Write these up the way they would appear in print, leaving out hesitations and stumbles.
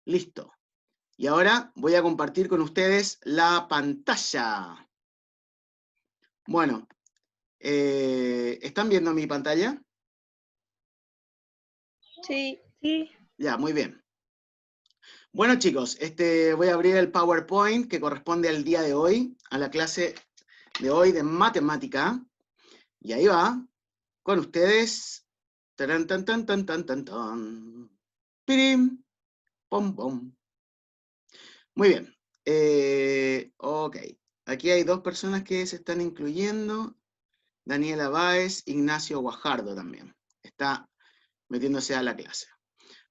Listo. Y ahora voy a compartir con ustedes la pantalla. Bueno, ¿están viendo mi pantalla? Sí. Sí. Ya, muy bien. Bueno, chicos, voy a abrir el PowerPoint que corresponde al día de hoy, a la clase de hoy de matemática. Y ahí va, con ustedes. Tarán, tan, tan, tan, tan, tan, tan. Pirim, pom, pom. Muy bien. Ok. Aquí hay dos personas que se están incluyendo. Daniela Báez, Ignacio Guajardo también. Está metiéndose a la clase.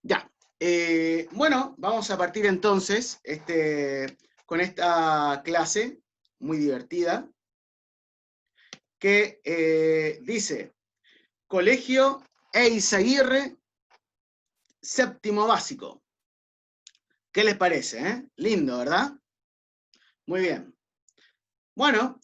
Ya. Bueno, vamos a partir entonces con esta clase muy divertida que dice Colegio Eizaguirre, séptimo básico. ¿Qué les parece? Lindo, ¿verdad? Muy bien. Bueno,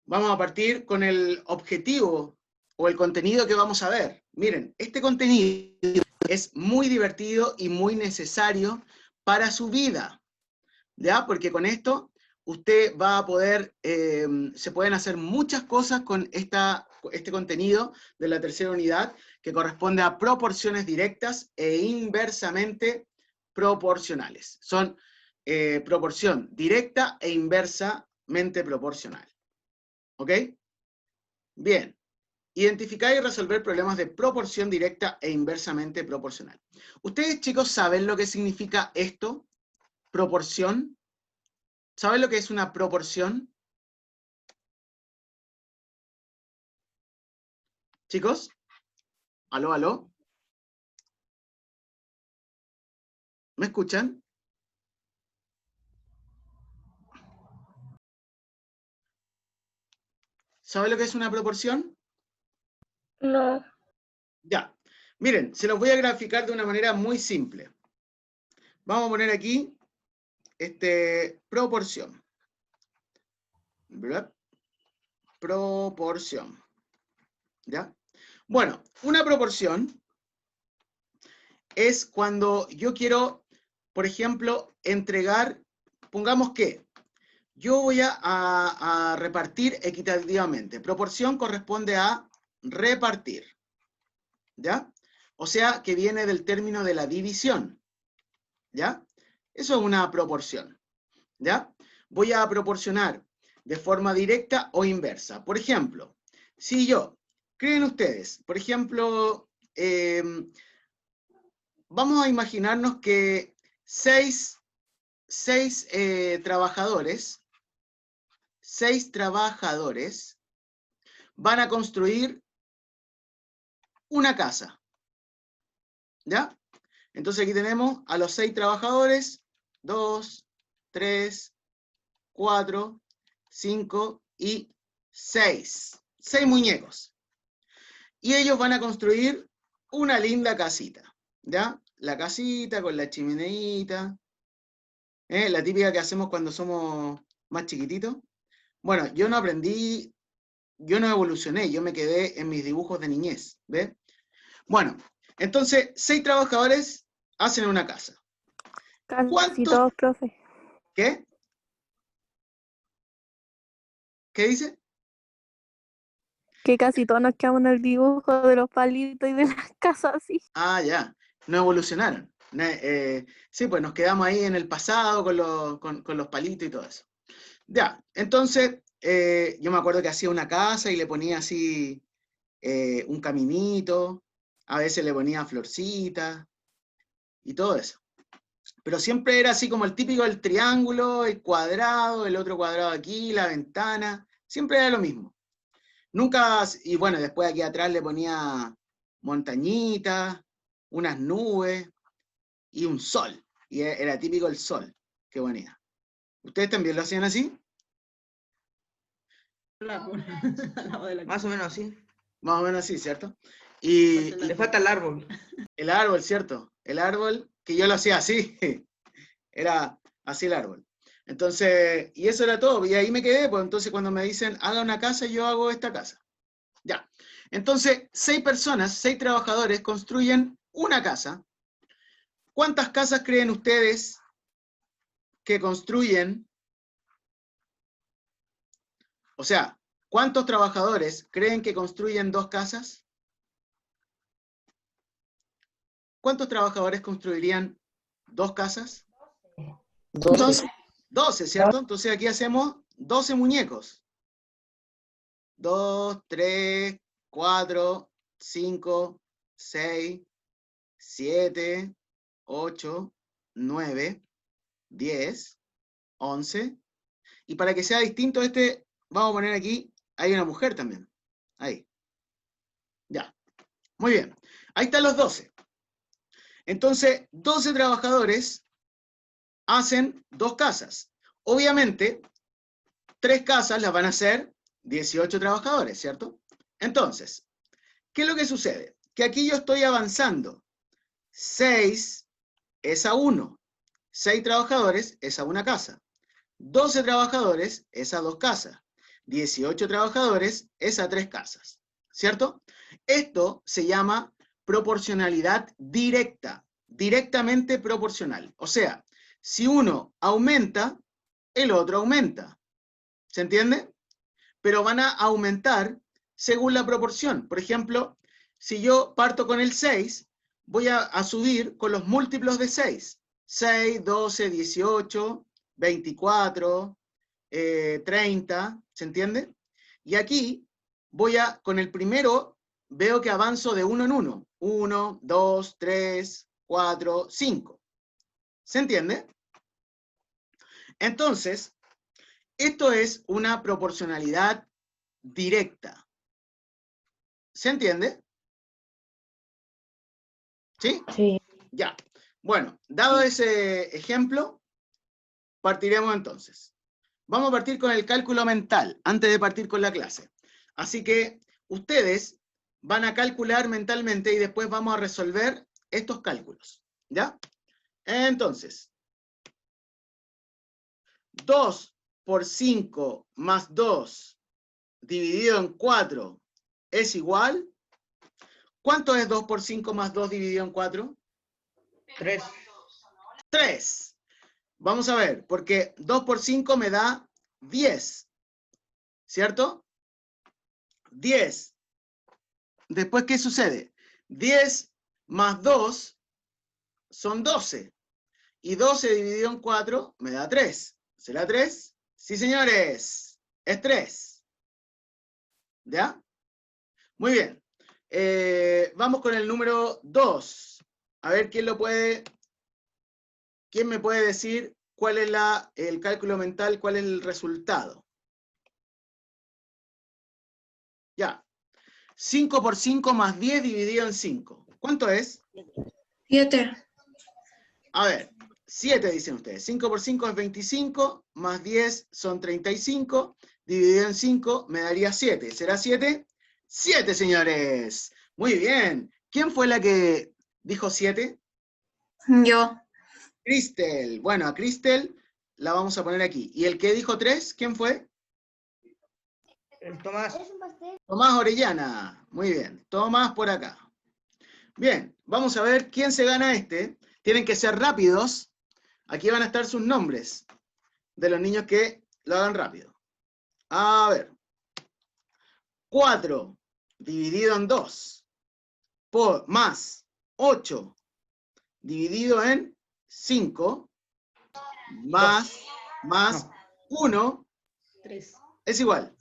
vamos a partir con el objetivo o el contenido que vamos a ver. Miren, este contenido es muy divertido y muy necesario para su vida, ¿ya? Porque con esto usted va a poder, se pueden hacer muchas cosas con este contenido de la tercera unidad que corresponde a proporciones directas e inversamente proporcionales. Son proporción directa e inversamente proporcional. ¿Ok? Bien. Identificar y resolver problemas de proporción directa e inversamente proporcional. ¿Ustedes, chicos, saben lo que significa esto? Proporción. ¿Saben lo que es una proporción? Chicos, aló, aló. ¿Me escuchan? ¿Saben lo que es una proporción? No. Ya. Miren, se los voy a graficar de una manera muy simple. Vamos a poner aquí proporción. ¿Verdad? Proporción. ¿Ya? Bueno, una proporción es cuando yo quiero, por ejemplo, entregar, pongamos que yo voy a repartir equitativamente. Proporción corresponde a repartir, ¿ya? O sea, que viene del término de la división, ¿ya? Eso es una proporción, ¿ya? Voy a proporcionar de forma directa o inversa. Por ejemplo, si yo, creen ustedes, por ejemplo, vamos a imaginarnos que seis trabajadores van a construir una casa, ¿ya? Entonces aquí tenemos a los 6 trabajadores, 2, 3, 4, 5 y 6. 6 muñecos. Y ellos van a construir una linda casita, ¿ya? La casita con la chimeneita, la típica que hacemos cuando somos más chiquititos. Bueno, yo no evolucioné, yo me quedé en mis dibujos de niñez, ¿ves? Bueno, entonces, 6 trabajadores hacen una casa. Casi ¿Cuántos? todos, profe. ¿Qué? ¿Qué dice? Que casi todos nos quedamos en el dibujo de los palitos y de las casas así. Ah, ya, no evolucionaron. Sí, pues nos quedamos ahí en el pasado con los palitos y todo eso. Ya, entonces, yo me acuerdo que hacía una casa y le ponía así un caminito, a veces le ponía florcitas y todo eso. Pero siempre era así como el típico del triángulo, el cuadrado, el otro cuadrado aquí, la ventana, siempre era lo mismo. Nunca, y bueno, después aquí atrás le ponía montañitas, unas nubes y un sol. Y era típico el sol que ponía. ¿Ustedes también lo hacían así? Más o menos así. Más o menos así, ¿cierto? Y Le falta el árbol. el árbol, ¿cierto? El árbol, que yo lo hacía así, era así el árbol. Entonces, y eso era todo, y ahí me quedé, pues entonces cuando me dicen, haga una casa, yo hago esta casa. Ya. Entonces, 6 personas, 6 trabajadores construyen una casa. ¿Cuántas casas creen ustedes que construyen? O sea, ¿cuántos trabajadores creen que construyen 2 casas? ¿Cuántos trabajadores construirían 2 casas? 12. 12, ¿cierto? Entonces aquí hacemos 12 muñecos. 2, 3, 4, 5, 6, 7, 8, 9, 10, 11. Y para que sea distinto vamos a poner aquí, hay una mujer también. Ahí. Ya. Muy bien. Ahí están los 12. Entonces, 12 trabajadores hacen 2 casas. Obviamente, 3 casas las van a hacer 18 trabajadores, ¿cierto? Entonces, ¿qué es lo que sucede? Que aquí yo estoy avanzando. 6 es a 1. 6 trabajadores es a 1 casa. 12 trabajadores es a 2 casas. 18 trabajadores es a 3 casas. ¿Cierto? Esto se llama proporcionalidad directa. Directamente proporcional. O sea, si uno aumenta, el otro aumenta. ¿Se entiende? Pero van a aumentar según la proporción. Por ejemplo, si yo parto con el 6, voy a subir con los múltiplos de 6. 6, 12, 18, 24, 30, ¿se entiende? Y aquí con el primero, veo que avanzo de 1 en 1. 1, 2, 3, 4, 5. ¿Se entiende? Entonces, esto es una proporcionalidad directa. ¿Se entiende? ¿Sí? Sí. Ya. Bueno, dado ese ejemplo, partiremos entonces. Vamos a partir con el cálculo mental, antes de partir con la clase. Así que ustedes van a calcular mentalmente y después vamos a resolver estos cálculos. ¿Ya? Entonces, 2 por 5 más 2 dividido en 4 es igual. ¿Cuánto es 2 por 5 más 2 dividido en 4? 3. 3. Vamos a ver, porque 2 por 5 me da 10. ¿Cierto? 10. Después, ¿qué sucede? 10 más 2 son 12. Y 12 dividido en 4 me da 3. ¿Será 3? Sí, señores. Es 3. ¿Ya? Muy bien. Vamos con el número 2. A ver quién me puede decir cuál es el cálculo mental, cuál es el resultado. Ya. 5 por 5 más 10 dividido en 5. ¿Cuánto es? 7. A ver, 7 dicen ustedes. 5 por 5 es 25, más 10 son 35, dividido en 5 me daría 7. ¿Será 7? 7, señores. Muy bien. ¿Quién fue la que dijo 7? Yo. Cristel. Bueno, a Cristel la vamos a poner aquí. ¿Y el que dijo 3? ¿Quién fue? El Tomás. Tomás Orellana. Muy bien. Tomás por acá. Bien, vamos a ver quién se gana este. Tienen que ser rápidos. Aquí van a estar sus nombres de los niños que lo hagan rápido. A ver. 4 dividido en 2 más 8 dividido en 5 más 1 3. es igual.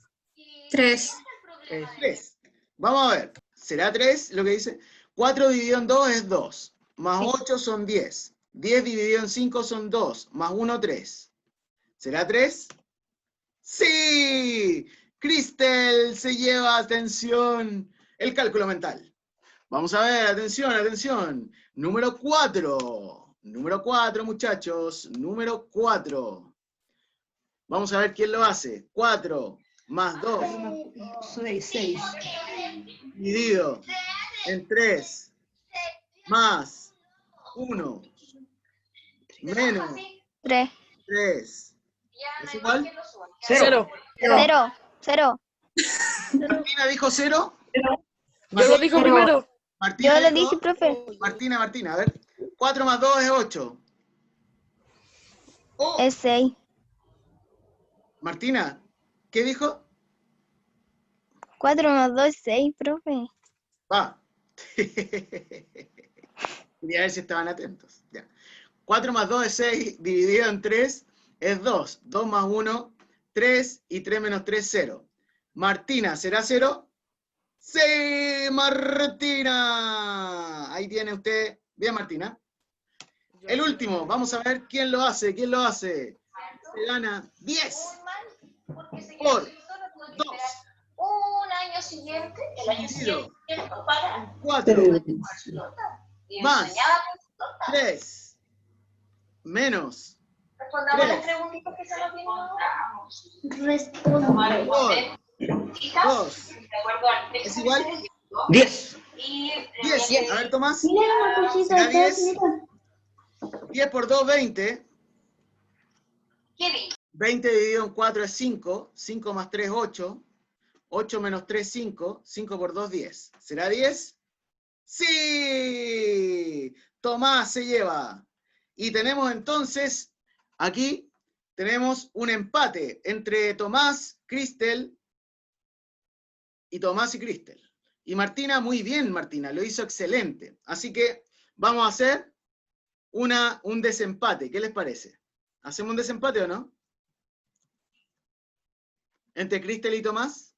3. 3. Vamos a ver. ¿Será 3 lo que dice? 4 dividido en 2 es 2. Más 8 son 10. 10 dividido en 5 son 2. Más 1, 3. ¿Será 3? ¡Sí! Cristel se lleva, atención, el cálculo mental. Vamos a ver, atención, atención. Número 4. Número 4, muchachos. Número 4. Vamos a ver quién lo hace. 4 más 2 6. dividido en 3 más 1 menos 3. 3. ¿Es igual? 0. 0. ¿Martina dijo 0? Yo lo dijo primero. Martina Yo lo dijo- dije, profe. Martina, a ver. 4 más 2 es 8. Oh, Es 6. Martina, ¿qué dijo? 4 más 2 es 6, profe. Va. Quería ver si estaban atentos. Ya. 4 más 2 es 6, dividido en 3 es 2. 2 más 1, 3, y 3 menos 3, 0. Martina, ¿será 0? ¡Sí, Martina! Ahí tiene usted. Bien, Martina. El último, vamos a ver quién lo hace. ¿Quién lo hace? Se gana 10 por 2. Un año siguiente, el año siguiente, 4 más 3 menos respondamos las 3 preguntitas que se nos vienen ahora. por 2 es igual 10. 10. A ver, Tomás. Mira una cosita ¿Será atrás, 10? 10 por 2, 20. ¿Qué dice? 20 dividido en 4 es 5. 5 más 3, 8. 8 menos 3, 5. 5 por 2, 10. ¿Será 10? ¡Sí! Tomás se lleva. Y tenemos entonces, aquí, tenemos un empate entre Tomás, Cristel, y Tomás y Cristel. Y Martina, muy bien, Martina, lo hizo excelente. Así que vamos a hacer un desempate. ¿Qué les parece? ¿Hacemos un desempate o no? ¿Entre Cristel y Tomás?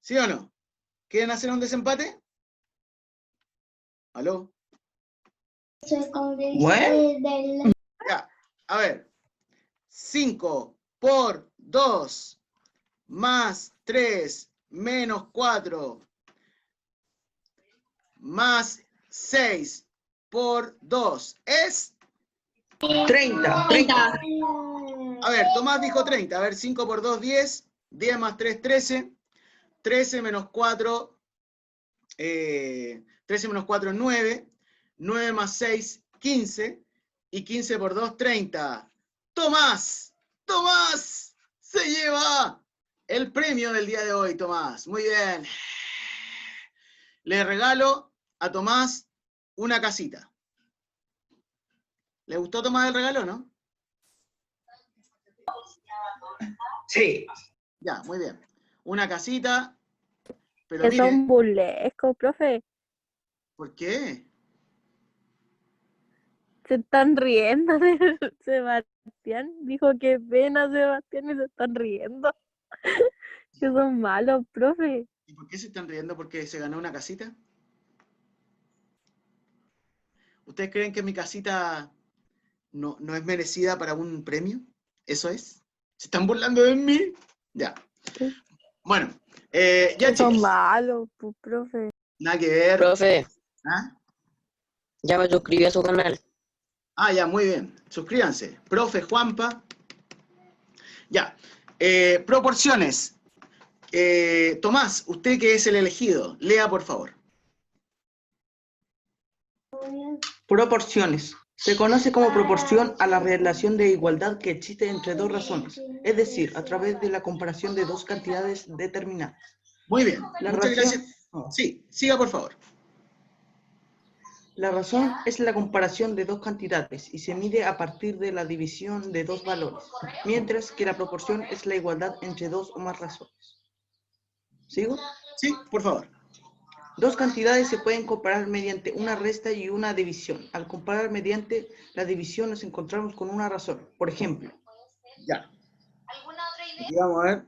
¿Sí o no? ¿Quieren hacer un desempate? ¿Aló? Bueno. Ya, a ver. 5 por 2 más 3 menos 4 más 6 por 2 es... 30. A ver, Tomás dijo 30. A ver, 5 por 2, 10. 10 más 3, 13. 13 menos 4, 13 menos 4 es 9. 9 más 6, 15. Y 15 por 2, 30. ¡Tomás! ¡Tomás! Se lleva el premio del día de hoy, Tomás. Muy bien. Le regalo a Tomás una casita. ¿Le gustó, Tomás, el regalo, no? Sí. Ya, muy bien. Una casita. Pero Que mire, son burlescos, profe. ¿por qué? Se están riendo de Sebastián. Dijo que pena Sebastián y se están riendo. Que son malos, profe. ¿Y por qué se están riendo? ¿Porque se ganó una casita? ¿Ustedes creen que mi casita no es merecida para un premio? ¿Eso es? ¿Se están burlando de mí? Ya. Bueno, ya Que son chicos. malos, pues, profe. Nada que ver. Profe, ¿Ah? ya me suscribí a su canal. Ah, ya, muy bien. Suscríbanse. Profe Juanpa. Ya. Proporciones. Tomás, usted que es el elegido, lea por favor. Proporciones. Se conoce como proporción a la relación de igualdad que existe entre dos razones, es decir, a través de la comparación de dos cantidades determinadas. Muy bien. La Muchas razón- gracias. Sí, siga por favor. La razón es la comparación de dos cantidades y se mide a partir de la división de dos valores, mientras que la proporción es la igualdad entre dos o más razones. ¿Sigo? Sí, por favor. Dos cantidades se pueden comparar mediante una resta y una división. Al comparar mediante la división nos encontramos con una razón. Por ejemplo, Ya. ¿Alguna otra idea? Aquí vamos a ver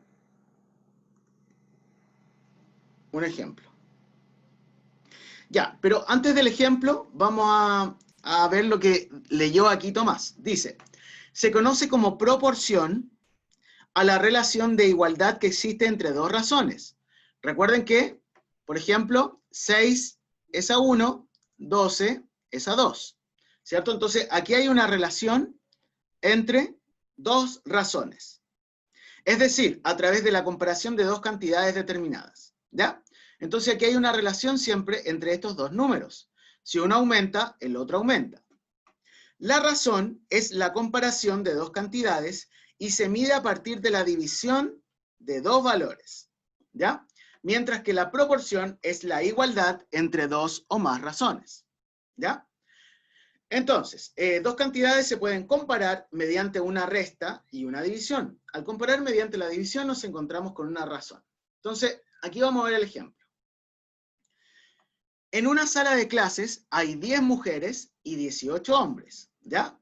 un ejemplo. Ya, pero antes del ejemplo, vamos a ver lo que leyó aquí Tomás. Dice, se conoce como proporción a la relación de igualdad que existe entre dos razones. Recuerden que, por ejemplo, 6 es a 1, 12 es a 2. ¿Cierto? Entonces, aquí hay una relación entre dos razones. Es decir, a través de la comparación de dos cantidades determinadas. ¿Ya? Entonces aquí hay una relación siempre entre estos dos números. Si uno aumenta, el otro aumenta. La razón es la comparación de dos cantidades y se mide a partir de la división de dos valores. ¿Ya? Mientras que la proporción es la igualdad entre dos o más razones. ¿Ya? Entonces, dos cantidades se pueden comparar mediante una resta y una división. Al comparar mediante la división nos encontramos con una razón. Entonces, aquí vamos a ver el ejemplo. En una sala de clases hay 10 mujeres y 18 hombres, ¿ya?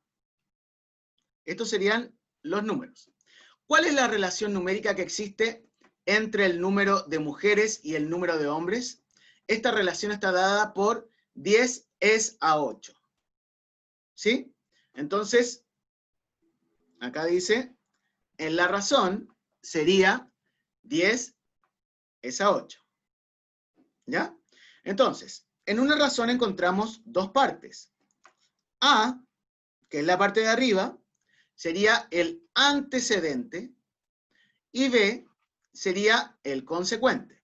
Estos serían los números. ¿Cuál es la relación numérica que existe entre el número de mujeres y el número de hombres? Esta relación está dada por 10 es a 8. ¿Sí? Entonces, acá dice, en la razón sería 10 es a 8. ¿Ya? Entonces, en una razón encontramos dos partes. A, que es la parte de arriba, sería el antecedente, y B sería el consecuente.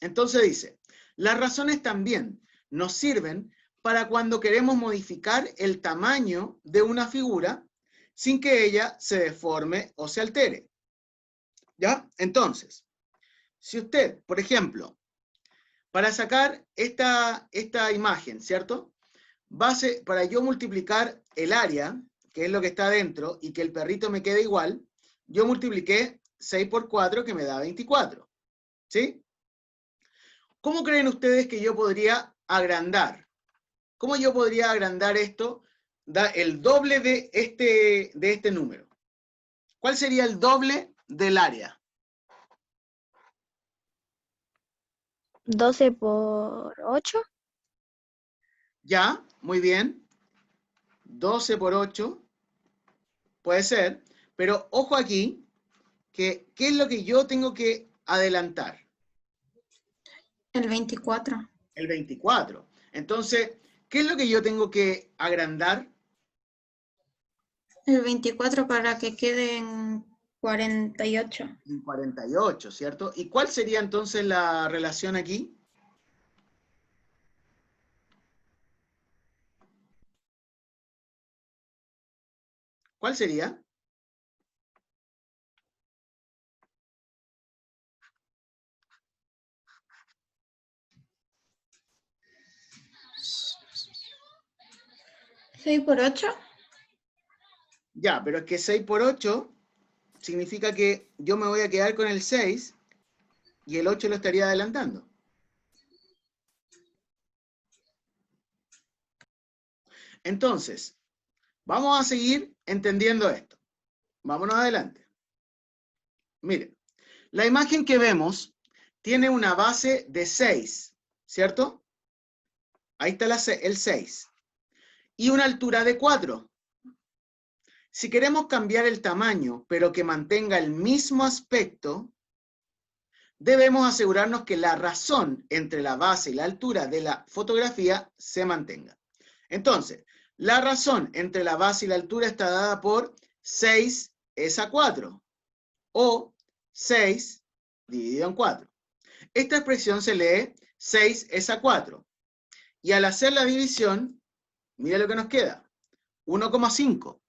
Entonces dice, las razones también nos sirven para cuando queremos modificar el tamaño de una figura sin que ella se deforme o se altere. ¿Ya? Entonces, si usted, por ejemplo, para sacar esta imagen, ¿cierto? Para yo multiplicar el área, que es lo que está adentro, y que el perrito me quede igual, yo multipliqué 6 por 4, que me da 24. ¿Sí? ¿Cómo creen ustedes que yo podría agrandar? ¿Cómo yo podría agrandar esto? Da el doble de este número. ¿Cuál sería el doble del área? 12 por 8. Ya, muy bien. 12 por 8. Puede ser. Pero ojo aquí, que ¿qué es lo que yo tengo que adelantar? El 24. El 24. Entonces, ¿qué es lo que yo tengo que agrandar? El 24 para que quede en 48. En 48, ¿cierto? ¿Y cuál sería entonces la relación aquí? ¿Cuál sería? ¿6 por 8? Ya, pero es que 6 por 8 significa que yo me voy a quedar con el 6 y el 8 lo estaría adelantando. Entonces, vamos a seguir entendiendo esto. Vámonos adelante. Miren, la imagen que vemos tiene una base de 6, ¿cierto? Ahí está el 6. Y una altura de 4. Si queremos cambiar el tamaño, pero que mantenga el mismo aspecto, debemos asegurarnos que la razón entre la base y la altura de la fotografía se mantenga. Entonces, la razón entre la base y la altura está dada por 6 es a 4, o 6 dividido en 4. Esta expresión se lee 6 es a 4. Y al hacer la división, mira lo que nos queda, 1,5.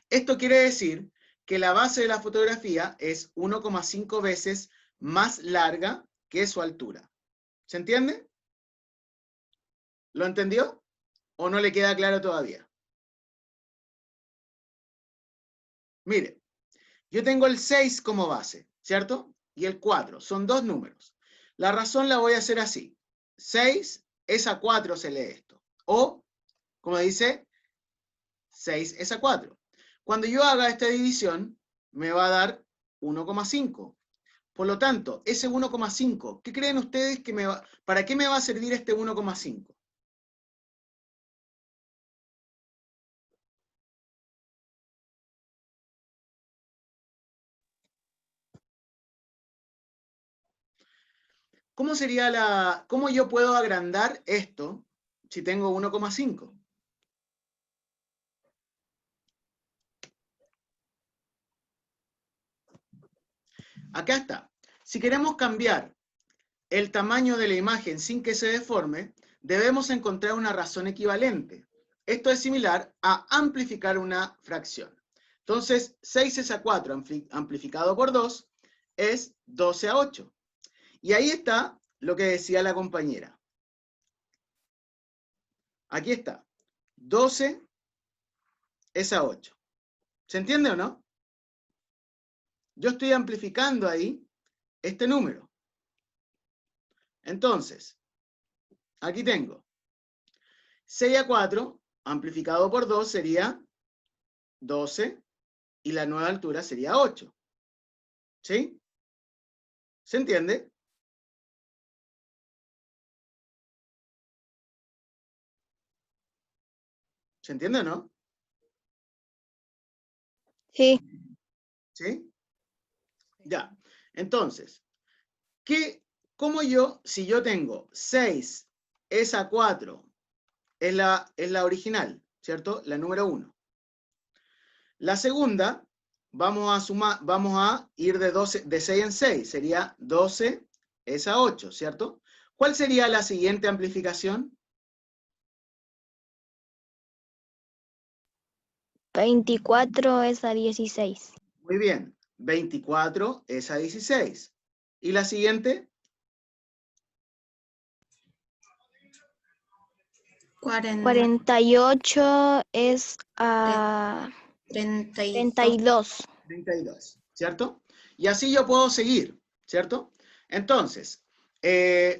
Esto quiere decir que la base de la fotografía es 1,5 veces más larga que su altura. ¿Se entiende? ¿Lo entendió? ¿O no le queda claro todavía? Mire, yo tengo el 6 como base, ¿cierto? Y el 4, son dos números. La razón la voy a hacer así. 6 es a 4 se lee esto. O, como dice, 6 es a 4. Cuando yo haga esta división, me va a dar 1,5. Por lo tanto, ese 1,5, ¿qué creen ustedes que para qué me va a servir este 1,5? ¿Cómo yo puedo agrandar esto si tengo 1,5? Acá está. Si queremos cambiar el tamaño de la imagen sin que se deforme, debemos encontrar una razón equivalente. Esto es similar a amplificar una fracción. Entonces, 6 es a 4 amplificado por 2 es 12 a 8. Y ahí está lo que decía la compañera. Aquí está. 12 es a 8. ¿Se entiende o no? Yo estoy amplificando ahí este número. Entonces, aquí tengo 6 a 4 amplificado por 2 sería 12 y la nueva altura sería 8. ¿Sí? ¿Se entiende? ¿Se entiende o no? Sí. ¿Sí? Ya. Entonces, ¿cómo yo, si yo tengo 6 es a 4, es la original, ¿cierto? La número 1. La segunda, vamos a sumar, vamos a ir de 6 en 6, sería 12 es a 8, ¿cierto? ¿Cuál sería la siguiente amplificación? 24 es a 16. Muy bien, 24 es a 16. ¿Y la siguiente? 48 es a 32. 32. 32, ¿cierto? Y así yo puedo seguir, ¿cierto? Entonces,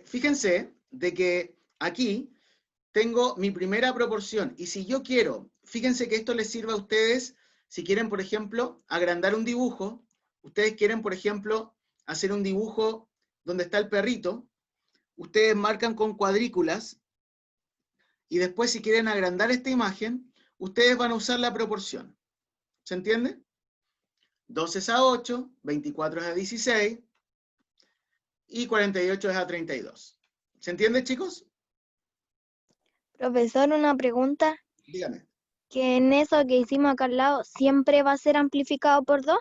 fíjense de que aquí tengo mi primera proporción, y si yo quiero, fíjense que esto les sirve a ustedes, si quieren, por ejemplo, agrandar un dibujo, ustedes quieren, por ejemplo, hacer un dibujo donde está el perrito, ustedes marcan con cuadrículas, y después si quieren agrandar esta imagen, ustedes van a usar la proporción. ¿Se entiende? 12 es a 8, 24 es a 16, y 48 es a 32. ¿Se entiende, chicos? Profesor, una pregunta. Dígame. ¿Que en eso que hicimos acá al lado siempre va a ser amplificado por 2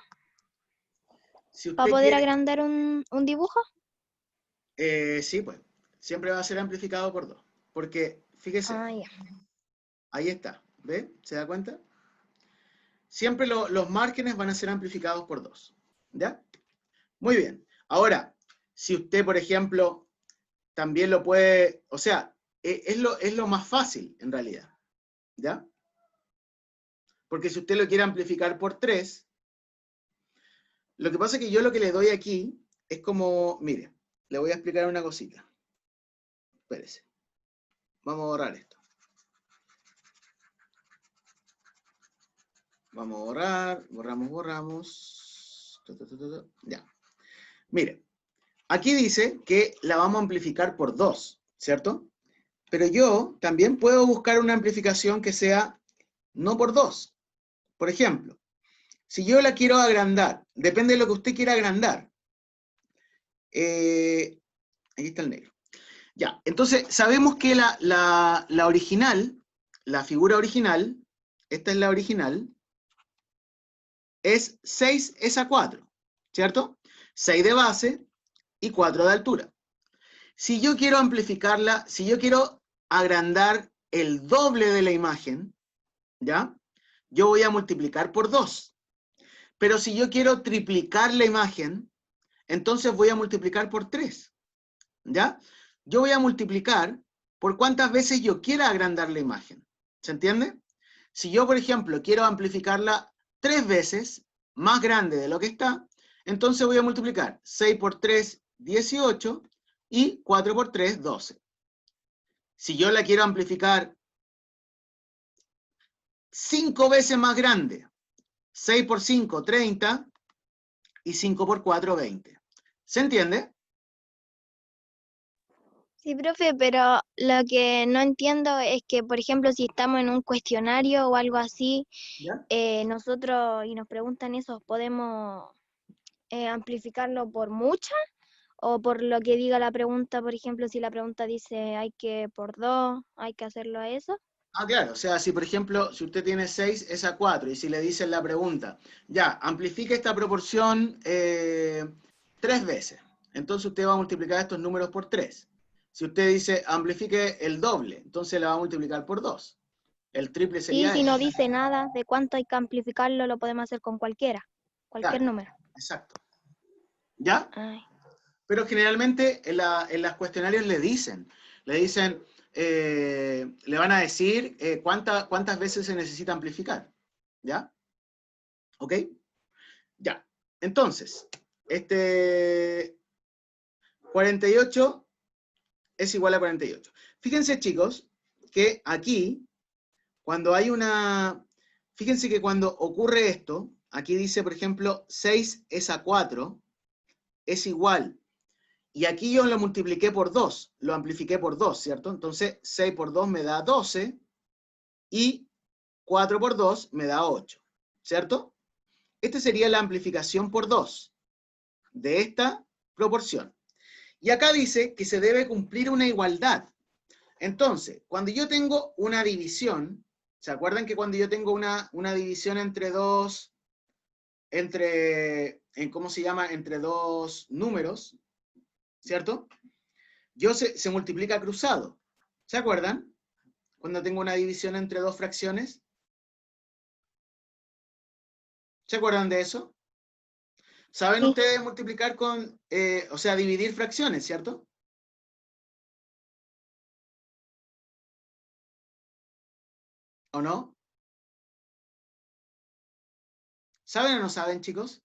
Si para usted poder quiere, agrandar un dibujo? sí, pues, siempre va a ser amplificado por 2. Porque, fíjese, Ah, ya. ahí está, ¿ve? ¿Se da cuenta? Siempre los márgenes van a ser amplificados por 2. ¿Ya? Muy bien. Ahora, si usted, por ejemplo, también lo puede, o sea, es lo más fácil, en realidad. ¿Ya? Porque si usted lo quiere amplificar por 3, lo que pasa es que yo lo que le doy aquí es como, mire, le voy a explicar una cosita. Espérese. Vamos a borrar esto. Vamos a borrar, borramos. Ya. Mire, aquí dice que la vamos a amplificar por 2, ¿cierto? Pero yo también puedo buscar una amplificación que sea no por 2. Por ejemplo, si yo la quiero agrandar, depende de lo que usted quiera agrandar. Aquí está el negro. Ya, entonces sabemos que la original, la figura original, esta es la original, es 6 es a 4, ¿cierto? 6 de base y 4 de altura. Si yo quiero amplificarla, si yo quiero agrandar el doble de la imagen, ¿ya? Yo voy a multiplicar por 2. Pero si yo quiero triplicar la imagen, entonces voy a multiplicar por 3, ¿ya? Yo voy a multiplicar por cuántas veces yo quiera agrandar la imagen. ¿Se entiende? Si yo, por ejemplo, quiero amplificarla 3 veces más grande de lo que está, entonces voy a multiplicar 6 por 3, 18, y 4 por 3, 12. Si yo la quiero amplificar 5 veces más grande, 6 por 5, 30, y 5 por 4, 20. ¿Se entiende? Sí, profe, pero lo que no entiendo es que, por ejemplo, si estamos en un cuestionario o algo así, ¿Ya? nosotros y nos preguntan eso, ¿podemos amplificarlo por muchas o por lo que diga la pregunta? Por ejemplo, si la pregunta dice hay que por 2, hay que hacerlo a eso. Ah, claro, o sea, si por ejemplo, si usted tiene 6 es a 4, y si le dicen la pregunta, ya, amplifique esta proporción 3 veces, entonces usted va a multiplicar estos números por 3. Si usted dice amplifique el doble, entonces la va a multiplicar por 2. El triple Sí, sería si eso. no dice nada de cuánto hay que amplificarlo, lo podemos hacer con cualquier Claro, número. exacto. ¿Ya? Ay, Pero generalmente en las cuestionarios le dicen, le van a decir cuántas veces se necesita amplificar. ¿Ya? ¿Ok? Ya. Entonces, 48 es igual a 48. Fíjense, chicos, que aquí, cuando hay una... Fíjense que cuando ocurre esto, aquí dice, por ejemplo, 6 es a 4, es igual. Y aquí yo lo multipliqué por 2, lo amplifiqué por 2, ¿cierto? Entonces, 6 por 2 me da 12 y 4 por 2 me da 8, ¿cierto? Esta sería la amplificación por 2 de esta proporción. Y acá dice que se debe cumplir una igualdad. Entonces, cuando yo tengo una división, ¿se acuerdan que cuando yo tengo una división entre dos, ¿cómo se llama? Entre dos números, ¿cierto? Se multiplica cruzado. ¿Se acuerdan? Cuando tengo una división entre dos fracciones. ¿Se acuerdan de eso? ¿Saben Sí. ustedes multiplicar o sea, dividir fracciones, ¿cierto? ¿O no? ¿Saben o no saben, chicos?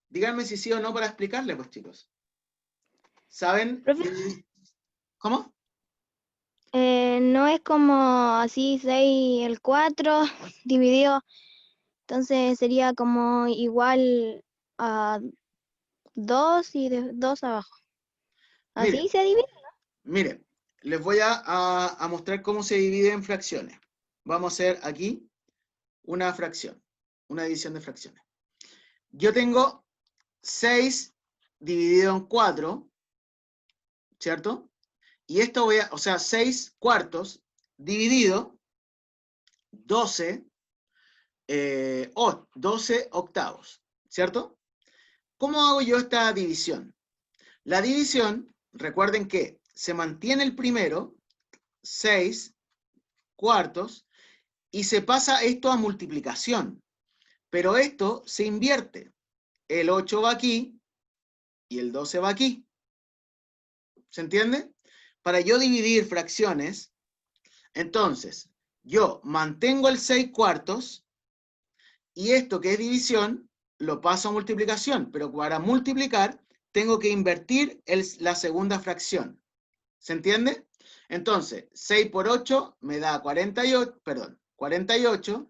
Díganme si sí o no para explicarle, pues, chicos. ¿Saben? Profe, ¿Cómo? no es como así 6 el 4 dividido, entonces sería como igual a 2 y de 2 abajo. ¿Así Miren, se divide? miren, les voy a mostrar cómo se divide en fracciones. Vamos a hacer aquí una fracción, una división de fracciones. Yo tengo 6 dividido en 4, ¿cierto? Y esto o sea, 6 cuartos dividido 12, 12 octavos, ¿cierto? ¿Cómo hago yo esta división? La división, recuerden que se mantiene el primero, 6 cuartos, y se pasa esto a multiplicación. Pero esto se invierte. El 8 va aquí y el 12 va aquí. ¿Se entiende? Para yo dividir fracciones, entonces, yo mantengo el 6 cuartos y esto que es división, lo paso a multiplicación. Pero para multiplicar, tengo que invertir la segunda fracción. ¿Se entiende? Entonces, 6 por 8 me da 48, perdón, 48,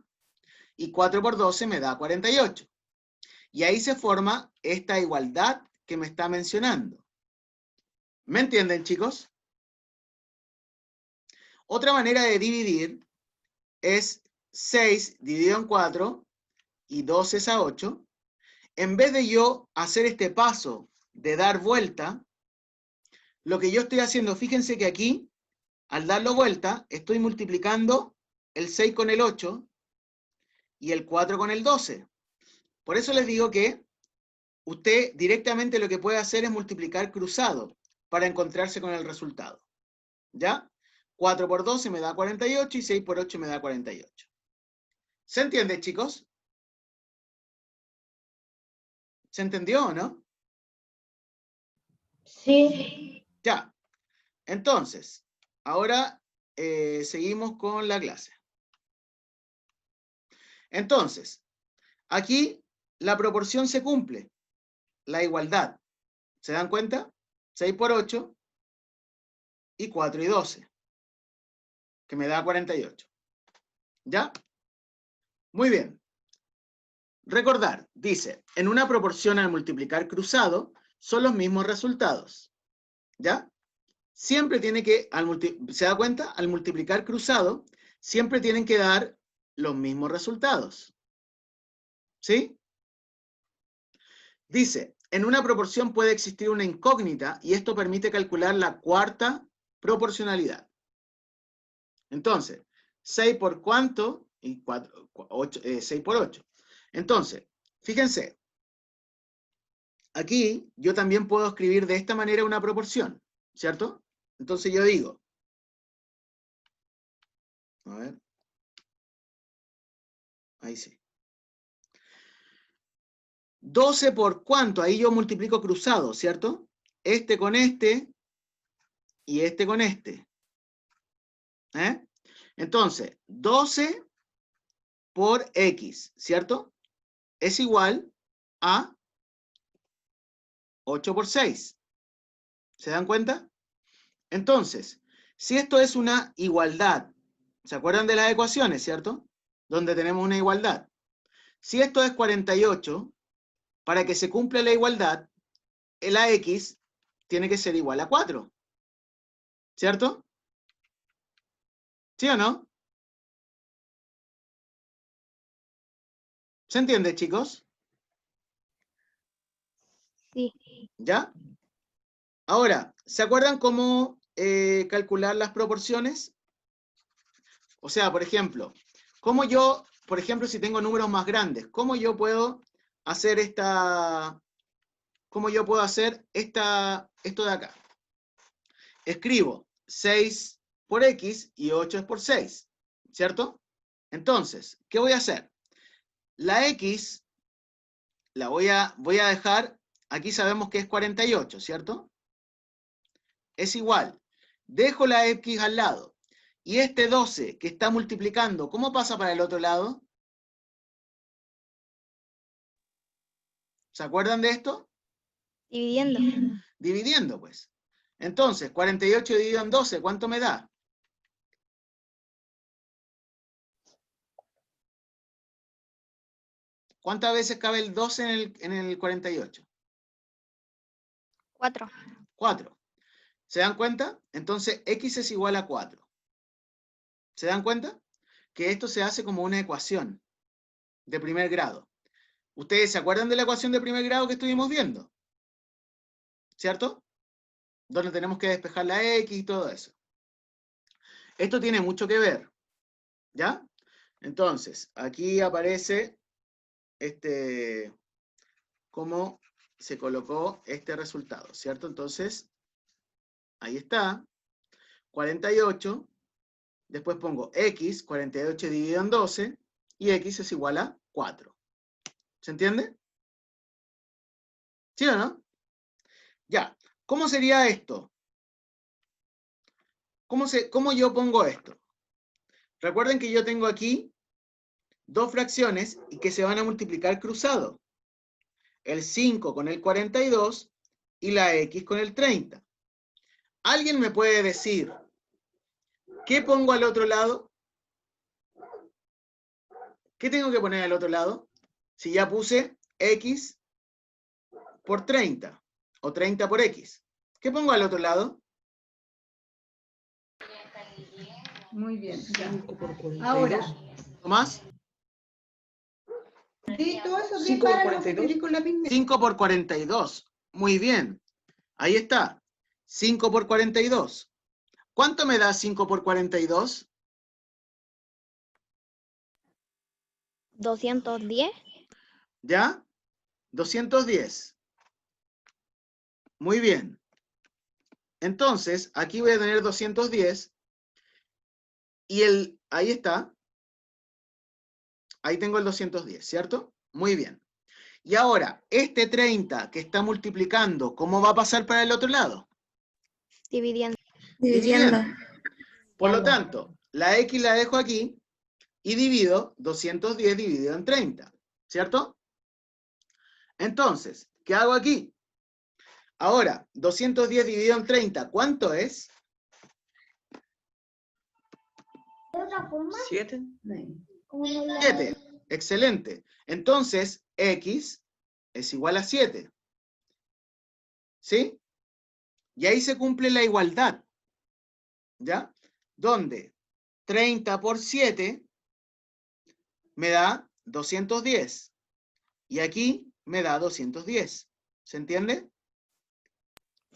y 4 por 12 me da 48. Y ahí se forma esta igualdad que me está mencionando. ¿Me entienden, chicos? Otra manera de dividir es 6 dividido en 4 y 2 es a 8. En vez de yo hacer este paso de dar vuelta, lo que yo estoy haciendo, fíjense que aquí, al darlo vuelta, estoy multiplicando el 6 con el 8 y el 4 con el 12. Por eso les digo que usted directamente lo que puede hacer es multiplicar cruzado para encontrarse con el resultado. ¿Ya? 4 por 12 me da 48 y 6 por 8 me da 48. ¿Se entiende, chicos? ¿Se entendió o no? Sí. Ya. Entonces, ahora seguimos con la clase. Entonces, aquí la proporción se cumple, la igualdad. ¿Se dan cuenta? 6 por 8 y 4 y 12, que me da 48. ¿Ya? Muy bien. Recordar, dice, en una proporción al multiplicar cruzado, son los mismos resultados. ¿Ya? Siempre tiene que, ¿se da cuenta? Al multiplicar cruzado, siempre tienen que dar los mismos resultados. ¿Sí? Dice, en una proporción puede existir una incógnita y esto permite calcular la cuarta proporcionalidad. Entonces, 6 por cuánto y 6 por 8. Entonces, fíjense, aquí yo también puedo escribir de esta manera una proporción, ¿cierto? Entonces yo digo, a ver, ahí sí. 12 por cuánto, ahí yo multiplico cruzado, ¿cierto? Este con este y este con este. Entonces, 12 por X, ¿cierto? Es igual a 8 por 6. ¿Se dan cuenta? Entonces, si esto es una igualdad, ¿se acuerdan de las ecuaciones, cierto? Donde tenemos una igualdad. Si esto es 48, para que se cumpla la igualdad, la X tiene que ser igual a 4. ¿Cierto? ¿Sí o no? ¿Se entiende, chicos? Sí. ¿Ya? Ahora, ¿se acuerdan cómo calcular las proporciones? O sea, por ejemplo, ¿cómo yo, por ejemplo, si tengo números más grandes, cómo yo puedo hacer esto de acá? Escribo 6 por X y 8 es por 6, ¿cierto? Entonces, ¿qué voy a hacer? La X la voy a dejar, aquí sabemos que es 48, ¿cierto? Es igual. Dejo la X al lado. Y este 12 que está multiplicando, ¿cómo pasa para el otro lado? ¿Se acuerdan de esto? Dividiendo. Dividiendo, pues. Entonces, 48 dividido en 12, ¿cuánto me da? ¿Cuántas veces cabe el 12 en el 48? 4. 4. ¿Se dan cuenta? Entonces, X es igual a 4. ¿Se dan cuenta? Que esto se hace como una ecuación de primer grado. ¿Ustedes se acuerdan de la ecuación de primer grado que estuvimos viendo? ¿Cierto? Donde tenemos que despejar la X y todo eso. Esto tiene mucho que ver. ¿Ya? Entonces, aquí aparece cómo se colocó este resultado, ¿cierto? Entonces, ahí está, 48, después pongo X, 48 dividido en 12, y X es igual a 4. ¿Se entiende? ¿Sí o no? Ya, ¿cómo sería esto? ¿Cómo yo pongo esto? Recuerden que yo tengo aquí dos fracciones y que se van a multiplicar cruzado. El 5 con el 42 y la X con el 30. ¿Alguien me puede decir qué pongo al otro lado? ¿Qué tengo que poner al otro lado? Si ya puse X por 30 o 30 por X. ¿Qué pongo al otro lado? Muy bien. Ya. 5 por 42. Ahora, ¿Tomás? di todo esos 5 por 10 párrafos que 42. querés con la pigmenta. 5 por 42. Muy bien. Ahí está. 5 por 42. ¿Cuánto me da 5 por 42? 210. ¿Ya? 210. Muy bien. Entonces, aquí voy a tener 210. Y ahí está. Ahí tengo el 210, ¿cierto? Muy bien. Y ahora, este 30 que está multiplicando, ¿cómo va a pasar para el otro lado? Dividiendo. Dividiendo. Por lo tanto, la X la dejo aquí y divido 210 dividido en 30, ¿cierto? Entonces, ¿qué hago aquí? Ahora, 210 dividido en 30, ¿cuánto es? ¿De otra forma? 7. 7. Excelente. Entonces, X es igual a 7. ¿Sí? Y ahí se cumple la igualdad. ¿Ya? Donde 30 por 7 me da 210. Y aquí me da 210. ¿Se entiende?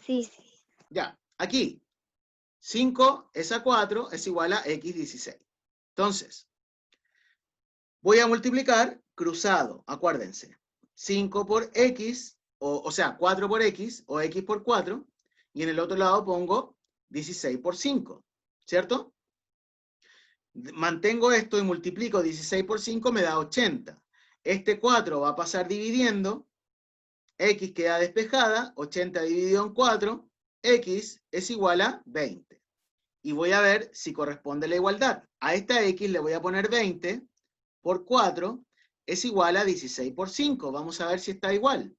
Sí. Ya. Aquí, 5 es a 4 es igual a X16. Entonces, voy a multiplicar cruzado, acuérdense. 5 por X, o sea, 4 por X, o X por 4, y en el otro lado pongo 16 por 5, ¿cierto? Mantengo esto y multiplico 16 por 5, me da 80. Este 4 va a pasar dividiendo, X queda despejada, 80 dividido en 4, x es igual a 20. Y voy a ver si corresponde la igualdad. A esta x le voy a poner 20 por 4 es igual a 16 por 5. Vamos a ver si está igual.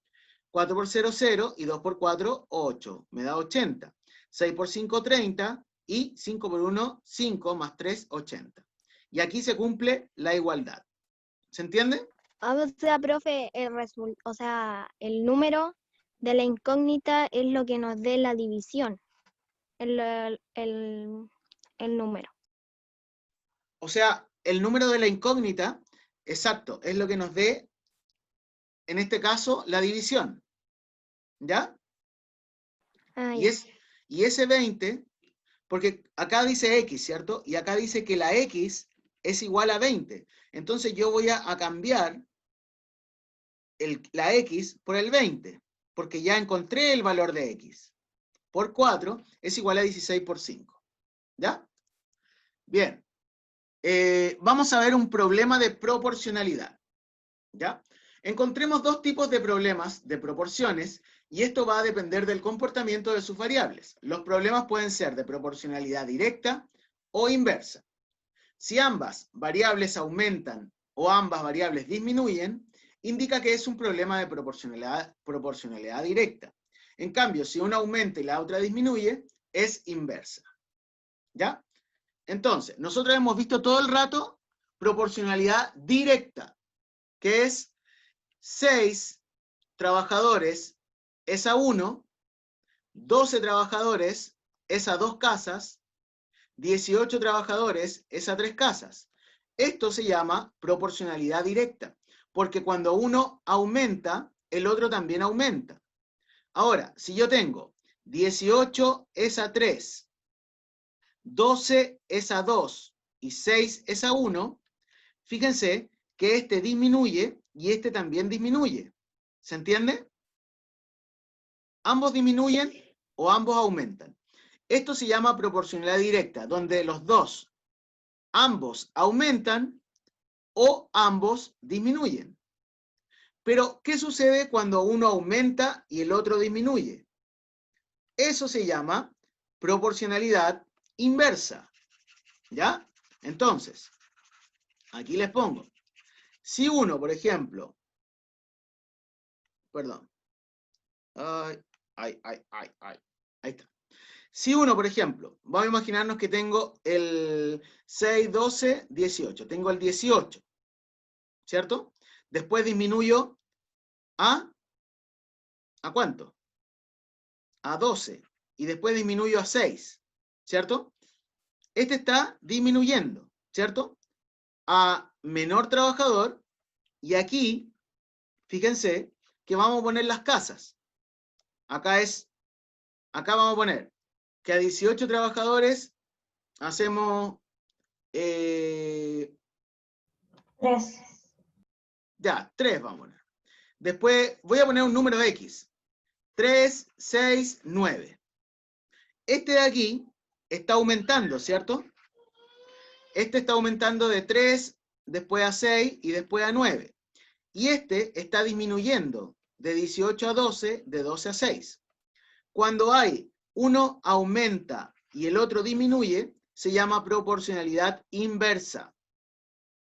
4 por 0, 0, y 2 por 4, 8. Me da 80. 6 por 5, 30, y 5 por 1, 5, más 3, 80. Y aquí se cumple la igualdad. ¿Se entiende? O sea, profe, o sea, el número de la incógnita es lo que nos dé la división, el número. O sea, el número de la incógnita, exacto, es lo que nos dé, en este caso, la división. ¿Ya? Ah, Y, ya. y ese 20, porque acá dice x, ¿cierto? Y acá dice que la x es igual a 20. Entonces yo voy a cambiar la x por el 20, porque ya encontré el valor de x. Por 4 es igual a 16 por 5. ¿Ya? Bien. Vamos a ver un problema de proporcionalidad. ¿Ya? Encontremos dos tipos de problemas de proporciones, y esto va a depender del comportamiento de sus variables. Los problemas pueden ser de proporcionalidad directa o inversa. Si ambas variables aumentan o ambas variables disminuyen, indica que es un problema de proporcionalidad directa. En cambio, si una aumenta y la otra disminuye, es inversa. ¿Ya? Entonces, nosotros hemos visto todo el rato proporcionalidad directa, que es 6 trabajadores es a 1, 12 trabajadores es a 2 casas, 18 trabajadores es a 3 casas. Esto se llama proporcionalidad directa, porque cuando uno aumenta, el otro también aumenta. Ahora, si yo tengo 18 es a 3, 12 es a 2 y 6 es a 1, fíjense que este disminuye y este también disminuye. ¿Se entiende? Ambos disminuyen o ambos aumentan. Esto se llama proporcionalidad directa, donde los dos, ambos aumentan o ambos disminuyen. Pero, ¿qué sucede cuando uno aumenta y el otro disminuye? Eso se llama proporcionalidad inversa. ¿Ya? Entonces, aquí les pongo. Si uno, por ejemplo, perdón. Ahí está. Si uno, por ejemplo, vamos a imaginarnos que tengo el 6, 12, 18. Tengo el 18, ¿cierto? Después disminuyo ¿a cuánto? A 12. Y después disminuyo a 6, ¿cierto? Este está disminuyendo, ¿cierto? A menor trabajador. Y aquí, fíjense, que vamos a poner las casas. Acá vamos a poner que a 18 trabajadores hacemos 3. ya, 3 vamos a poner. Después voy a poner un número X. 3, 6, 9. Este de aquí está aumentando, ¿cierto? Este está aumentando de 3, después a 6 y después a 9. Y este está disminuyendo de 18 a 12, de 12 a 6. Cuando hay uno aumenta y el otro disminuye, se llama proporcionalidad inversa.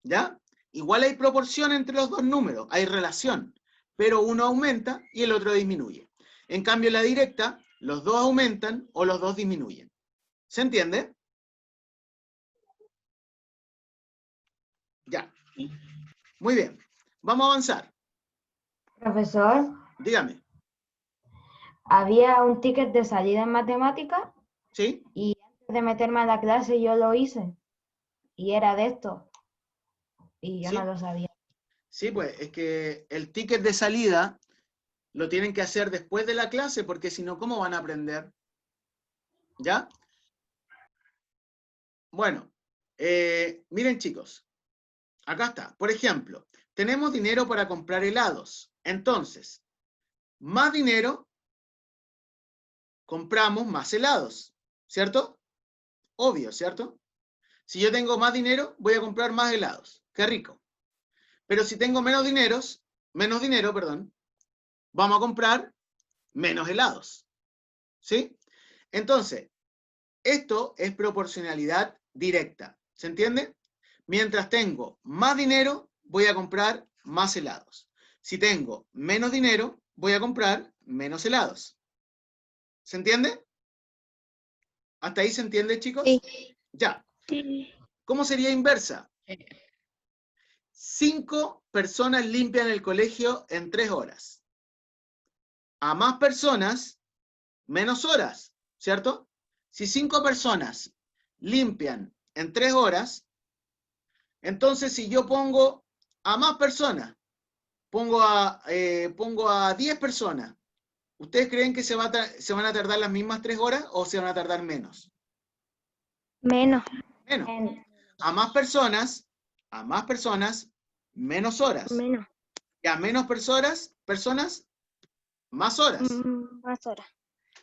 ¿Ya? Igual hay proporción entre los dos números, hay relación, pero uno aumenta y el otro disminuye. En cambio, la directa, los dos aumentan o los dos disminuyen. ¿Se entiende? Ya. Muy bien. Vamos a avanzar. Profesor, Dígame. había un ticket de salida en matemáticas ¿Sí? y antes de meterme a la clase yo lo hice. Y era de esto. Y yo Sí. no lo sabía. Sí, pues es que el ticket de salida lo tienen que hacer después de la clase, porque si no, ¿cómo van a aprender? ¿Ya? Bueno, miren chicos, acá está. Por ejemplo, tenemos dinero para comprar helados. Entonces, más dinero, compramos más helados, ¿cierto? Obvio, ¿cierto? Si yo tengo más dinero, voy a comprar más helados. ¡Qué rico! Pero si tengo menos dinero, vamos a comprar menos helados. ¿Sí? Entonces, esto es proporcionalidad directa. ¿Se entiende? Mientras tengo más dinero, voy a comprar más helados. Si tengo menos dinero, voy a comprar menos helados. ¿Se entiende? ¿Hasta ahí se entiende, chicos? Sí. Ya. ¿Cómo sería inversa? 5 personas limpian el colegio en 3 horas. A más personas, menos horas, ¿cierto? Si 5 personas limpian en 3 horas, entonces si yo pongo a más personas, pongo a 10 personas, ¿ustedes creen que se van a tardar las mismas 3 horas o se van a tardar menos? Menos. Menos. A más personas, menos horas. Menos. Y a menos personas, más horas. Más horas.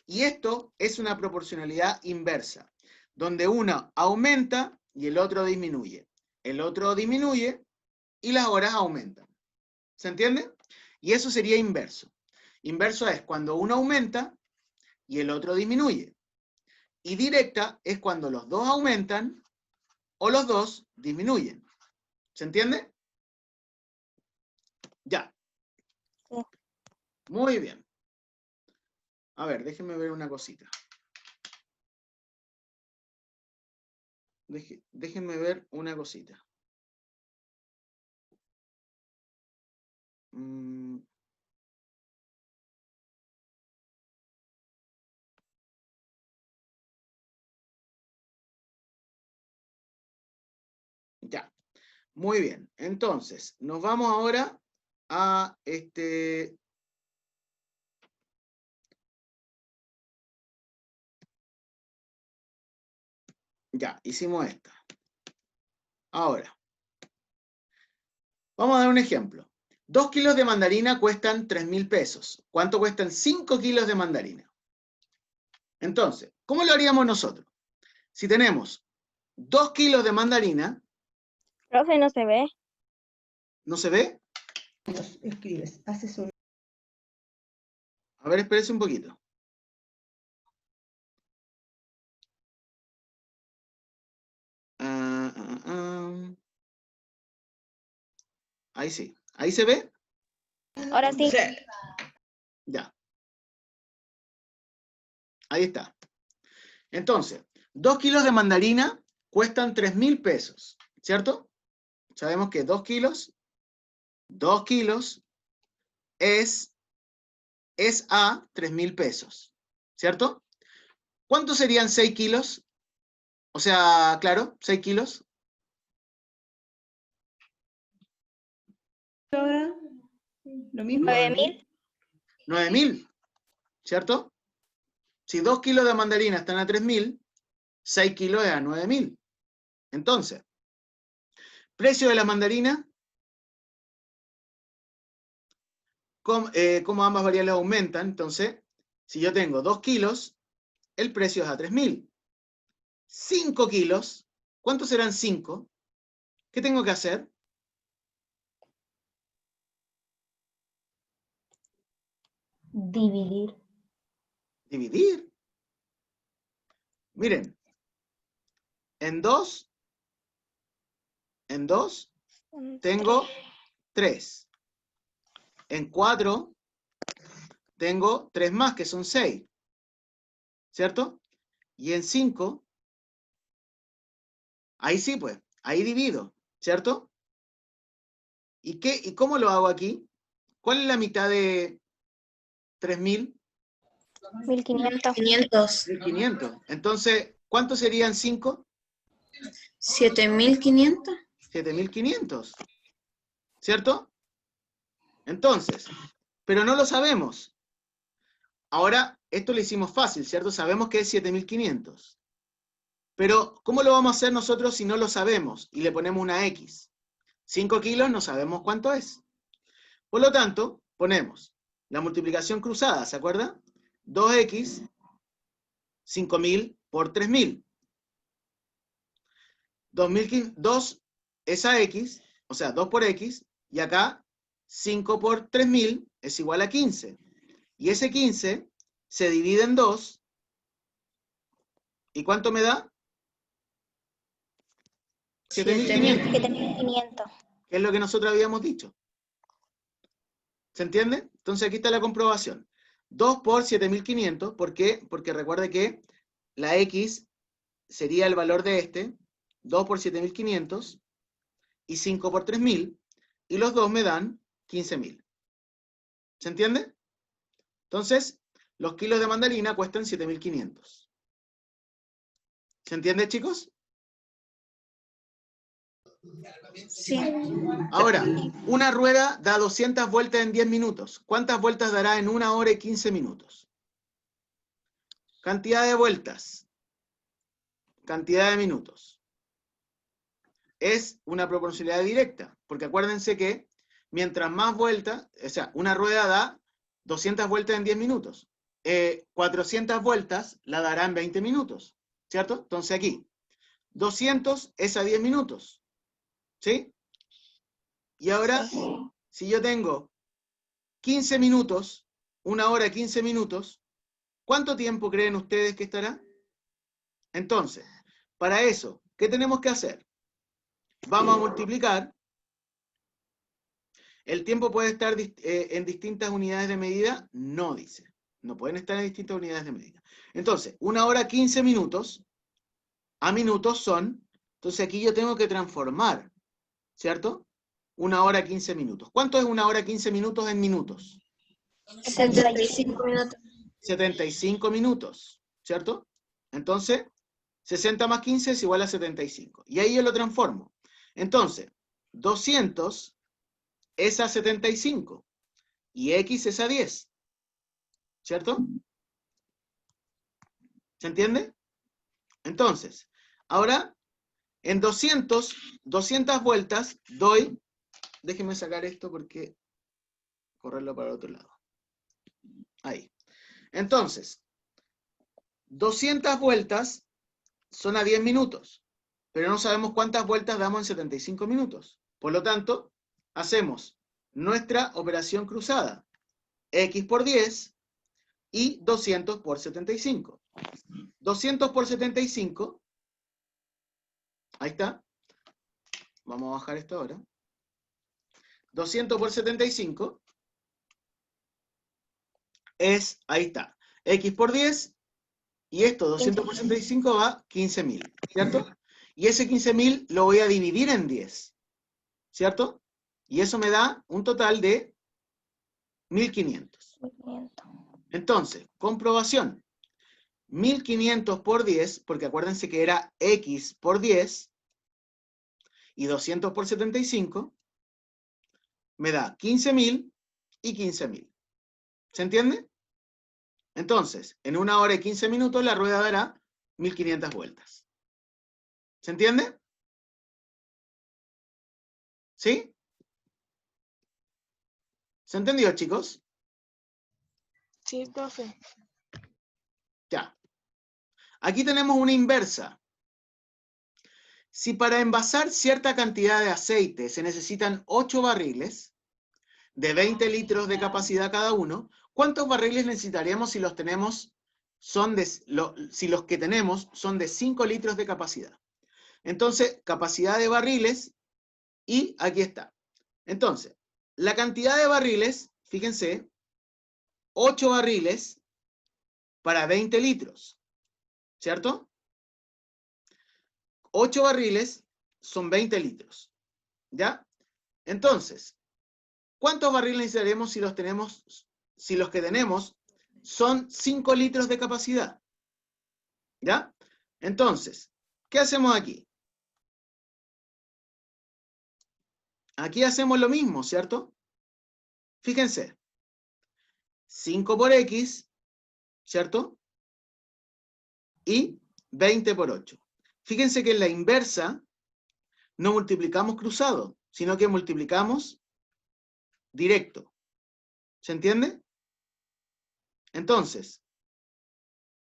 Y esto es una proporcionalidad inversa, donde uno aumenta y el otro disminuye. El otro disminuye y las horas aumentan. ¿Se entiende? Y eso sería inverso. Inverso es cuando uno aumenta y el otro disminuye. Y directa es cuando los dos aumentan o los dos disminuyen. ¿Se entiende? Ya. Sí. Muy bien. A ver, déjenme ver una cosita. Déjenme ver una cosita. Ya. Muy bien. Entonces, nos vamos ahora a Ya, hicimos esta. Ahora, vamos a dar un ejemplo. 2 kilos de mandarina cuestan 3.000 pesos. ¿Cuánto cuestan 5 kilos de mandarina? Entonces, ¿cómo lo haríamos nosotros? Si tenemos 2 kilos de mandarina, Profe, no se ve. ¿no se ve? Escribes, haces un... A ver, espérese un poquito. Ahí sí. ¿Ahí se ve? Ahora sí. Ya. Ahí está. Entonces, 2 kilos de mandarina cuestan 3.000 pesos, ¿cierto? Sabemos que 2 kilos es a 3.000 pesos, ¿cierto? ¿Cuántos serían 6 kilos? O sea, claro, 6 kilos. Ahora, lo mismo. 9.000. 9.000, ¿cierto? Si 2 kilos de mandarina están a 3.000, 6 kilos es a 9.000. Entonces, precio de la mandarina, como ambas variables aumentan, entonces, si yo tengo 2 kilos, el precio es a 3.000. 5 kilos, ¿cuántos serán 5? ¿Qué tengo que hacer? Dividir. Dividir. Miren, en 2 tengo 3. En 4 tengo 3 más, que son 6. ¿Cierto? Y en 5, ahí sí pues, ahí divido, ¿cierto? ¿Y cómo lo hago aquí? ¿Cuál es la mitad de 3.000? 1.500. 500. 1.500. Entonces, ¿cuántos serían 5? 7.500. 7.500. ¿Cierto? Entonces, pero no lo sabemos. Ahora, esto lo hicimos fácil, ¿cierto? Sabemos que es 7.500. Pero, ¿cómo lo vamos a hacer nosotros si no lo sabemos y le ponemos una X? 5 kilos no sabemos cuánto es. Por lo tanto, ponemos la multiplicación cruzada, ¿se acuerda? 2x, 5.000 por 3.000. 2 es a x, o sea, 2 por x, y acá 5 por 3.000 es igual a 15. Y ese 15 se divide en 2, ¿Y cuánto me da? 7.500. 7.500. Que es lo que nosotros habíamos dicho. ¿Se entiende? Entonces aquí está la comprobación. 2 por 7.500, ¿por qué? Porque recuerde que la X sería el valor de este, 2 por 7.500, y 5 por 3.000, y los dos me dan 15.000. ¿Se entiende? Entonces, los kilos de mandarina cuestan 7.500. ¿Se entiende, chicos? Sí. Ahora, una rueda da 200 vueltas en 10 minutos. ¿Cuántas vueltas dará en 1 hora y 15 minutos? Cantidad de vueltas. Cantidad de minutos. Es una proporcionalidad directa, porque acuérdense que mientras más vueltas, o sea, una rueda da 200 vueltas en 10 minutos. 400 vueltas la dará en 20 minutos, ¿cierto? Entonces aquí, 200 es a 10 minutos, ¿sí? Y ahora, si yo tengo 15 minutos, 1 hora 15 minutos, ¿cuánto tiempo creen ustedes que estará? Entonces, para eso, ¿qué tenemos que hacer? Vamos a multiplicar. ¿El tiempo puede estar en distintas unidades de medida? No, dice. No pueden estar en distintas unidades de medida. Entonces, 1 hora 15 minutos, a minutos son, entonces aquí yo tengo que transformar, ¿cierto? 1 hora 15 minutos. ¿Cuánto es 1 hora 15 minutos en minutos? 75 minutos. 75 minutos, ¿cierto? Entonces, 60 más 15 es igual a 75. Y ahí yo lo transformo. Entonces, 200 es a 75 y X es a 10, ¿cierto? ¿Se entiende? Entonces, ahora, en 200 vueltas doy, déjenme sacar esto porque correrlo para el otro lado. Ahí. Entonces, 200 vueltas son a 10 minutos, pero no sabemos cuántas vueltas damos en 75 minutos. Por lo tanto, hacemos nuestra operación cruzada. X por 10 y 200 por 75. 200 por 75, ahí está. Vamos a bajar esto ahora. 200 por 75 es, ahí está, X por 10, y esto, 200 por 75 va 15.000, ¿cierto? Y ese 15.000 lo voy a dividir en 10, ¿cierto? Y eso me da un total de 1.500. Entonces, comprobación. 1.500 por 10, porque acuérdense que era X por 10, y 200 por 75, me da 15.000 y 15.000. ¿Se entiende? Entonces, en 1 hora y 15 minutos la rueda dará 1.500 vueltas. ¿Se entiende? ¿Sí? ¿Se entendió, chicos? Sí, profe. Ya. Aquí tenemos una inversa. Si para envasar cierta cantidad de aceite se necesitan 8 barriles, de 20 litros de capacidad cada uno, ¿cuántos barriles necesitaríamos si los tenemos, si los que tenemos son de 5 litros de capacidad? Entonces, capacidad de barriles, y aquí está. Entonces, la cantidad de barriles, fíjense, 8 barriles para 20 litros, ¿cierto? 8 barriles son 20 litros, ¿ya? Entonces, ¿cuántos barriles necesitaremos si los que tenemos son 5 litros de capacidad? ¿Ya? Entonces, ¿qué hacemos aquí? Aquí hacemos lo mismo, ¿cierto? Fíjense. 5 por X, ¿cierto? Y 20 por 8. Fíjense que en la inversa no multiplicamos cruzado, sino que multiplicamos directo. ¿Se entiende? Entonces,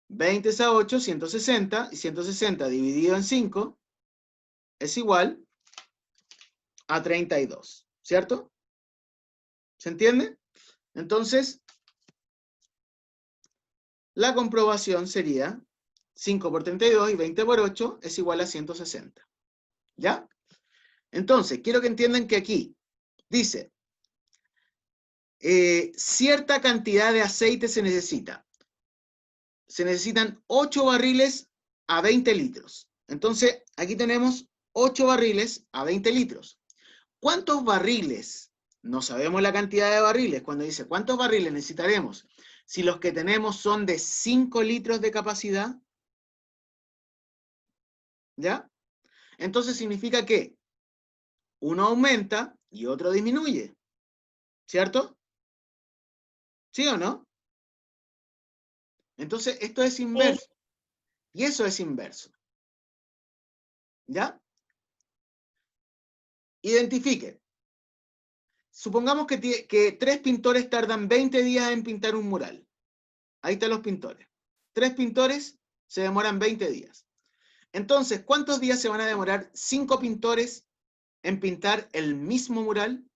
20 es a 8, 160, y 160 dividido en 5 es igual a 32, ¿cierto? ¿Se entiende? Entonces, la comprobación sería 5 por 32 y 20 por 8 es igual a 160. ¿Ya? Entonces, quiero que entiendan que aquí dice, cierta cantidad de aceite se necesita. Se necesitan 8 barriles a 20 litros. Entonces, aquí tenemos 8 barriles a 20 litros. ¿Cuántos barriles? No sabemos la cantidad de barriles. Cuando dice, ¿cuántos barriles necesitaremos? Si los que tenemos son de 5 litros de capacidad, ¿ya? Entonces significa que uno aumenta y otro disminuye, ¿cierto? ¿Sí o no? Entonces, esto es inverso. Y eso es inverso. ¿Ya? Identifique. Supongamos que 3 pintores tardan 20 días en pintar un mural. Ahí están los pintores. 3 pintores se demoran 20 días. Entonces, ¿cuántos días se van a demorar 5 pintores en pintar el mismo mural?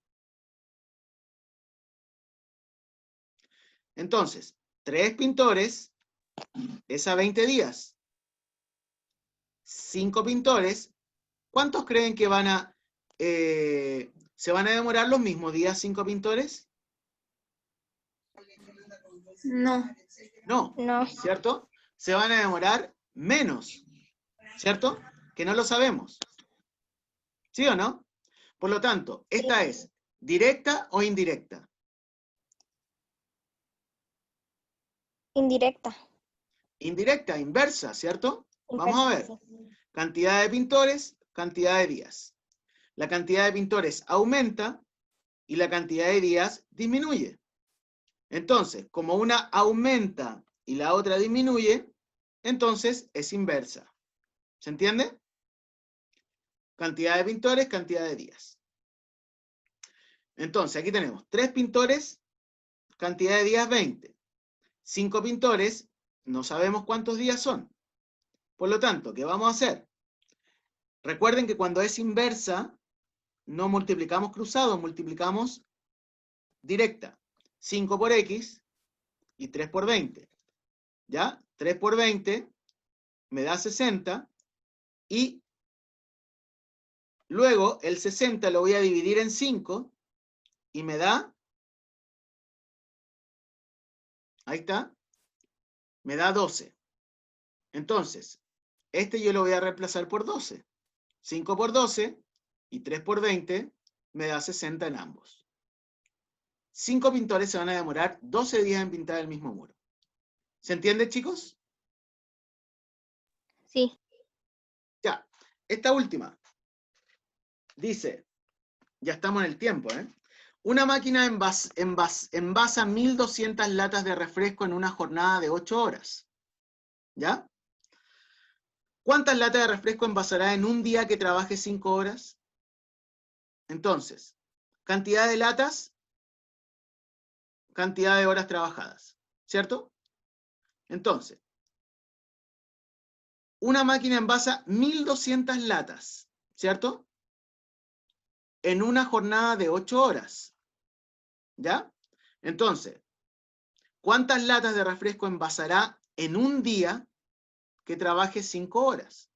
Entonces, 3 pintores es a 20 días. 5 pintores, ¿cuántos creen que se van a demorar los mismos días 5 pintores? No. No, No. ¿cierto? Se van a demorar menos, ¿cierto? Que no lo sabemos. ¿Sí o no? Por lo tanto, ¿esta es directa o indirecta? Indirecta. Indirecta, inversa, ¿cierto? Vamos a ver. Inversa, sí. Cantidad de pintores, cantidad de días. La cantidad de pintores aumenta y la cantidad de días disminuye. Entonces, como una aumenta y la otra disminuye, entonces es inversa. ¿Se entiende? Cantidad de pintores, cantidad de días. Entonces, aquí tenemos 3 pintores, cantidad de días 20. 5 pintores, no sabemos cuántos días son. Por lo tanto, ¿qué vamos a hacer? Recuerden que cuando es inversa, no multiplicamos cruzado, multiplicamos directa. 5 por x y 3 por 20. ¿Ya? 3 por 20 me da 60 y luego el 60 lo voy a dividir en 5 y me da, ahí está, me da 12. Entonces, este yo lo voy a reemplazar por 12. 5 por 12 y 3 por 20 me da 60 en ambos. 5 pintores se van a demorar 12 días en pintar el mismo muro. ¿Se entiende, chicos? Sí. Ya, esta última. Dice, ya estamos en el tiempo, ¿eh? Una máquina envasa 1200 latas de refresco en una jornada de 8 horas. ¿Ya? ¿Cuántas latas de refresco envasará en un día que trabaje 5 horas? Entonces, cantidad de latas, cantidad de horas trabajadas. ¿Cierto? Entonces, una máquina envasa 1200 latas. ¿Cierto? En una jornada de 8 horas. ¿Ya? Entonces, ¿cuántas latas de refresco envasará en un día que trabaje 5 horas?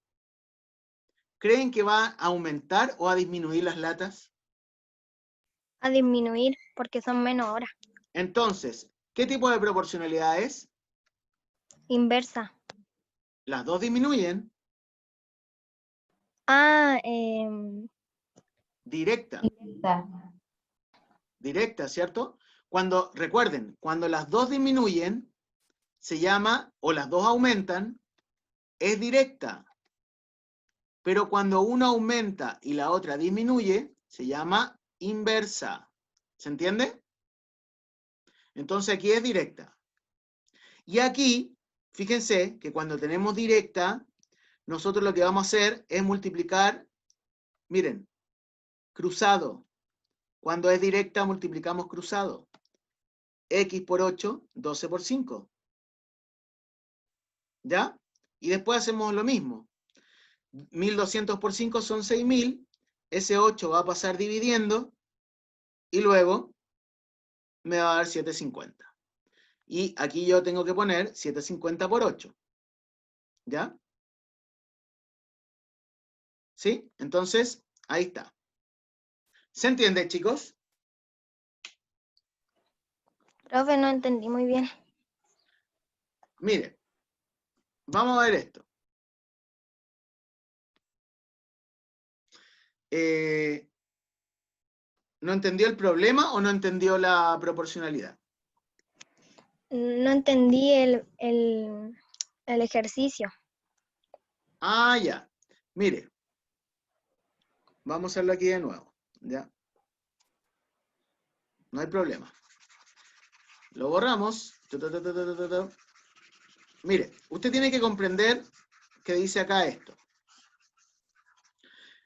¿Creen que va a aumentar o a disminuir las latas? A disminuir porque son menos horas. Entonces, ¿qué tipo de proporcionalidad es? Inversa. Las dos disminuyen. Ah, Directa. Indirecta. Directa, ¿cierto? Cuando, recuerden, cuando las dos disminuyen, se llama, o las dos aumentan, es directa. Pero cuando una aumenta y la otra disminuye, se llama inversa. ¿Se entiende? Entonces aquí es directa. Y aquí, fíjense que cuando tenemos directa, nosotros lo que vamos a hacer es multiplicar, miren, cruzado. Cuando es directa, multiplicamos cruzado. X por 8, 12 por 5. ¿Ya? Y después hacemos lo mismo. 1200 por 5 son 6000. Ese 8 va a pasar dividiendo. Y luego me va a dar 750. Y aquí yo tengo que poner 750 por 8. ¿Ya? ¿Sí? Entonces, ahí está. ¿Se entiende, chicos? Profe, no entendí muy bien. Mire, vamos a ver esto. ¿No entendió el problema o no entendió la proporcionalidad? No entendí el ejercicio. Ah, ya. Mire. Vamos a hacerlo aquí de nuevo. ¿Ya? No hay problema. Lo borramos. Mire, usted tiene que comprender que dice acá esto.